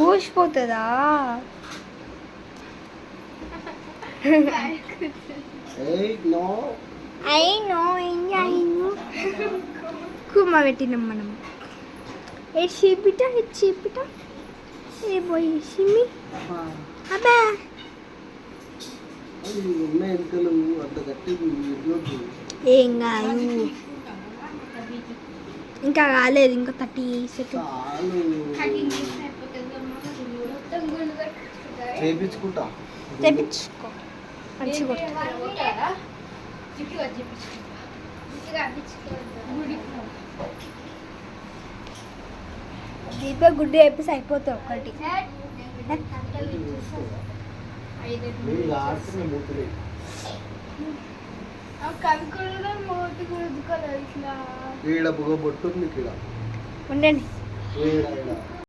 ఊసిపోతుందా? అయినో అయినో కుమ్మ పెట్టినాం మనం. ఏ చీపిట ఏ పోయి సిమ్మి అబ్బా ఏం కాదు, ఇంకా కాలేదు, ఇంకా 30 సెకండ్స్ చేయించుకో మంచిగా. దీప గుడ్డు వేపేసి అయిపోతాయి ఒకటి. ఉండండి.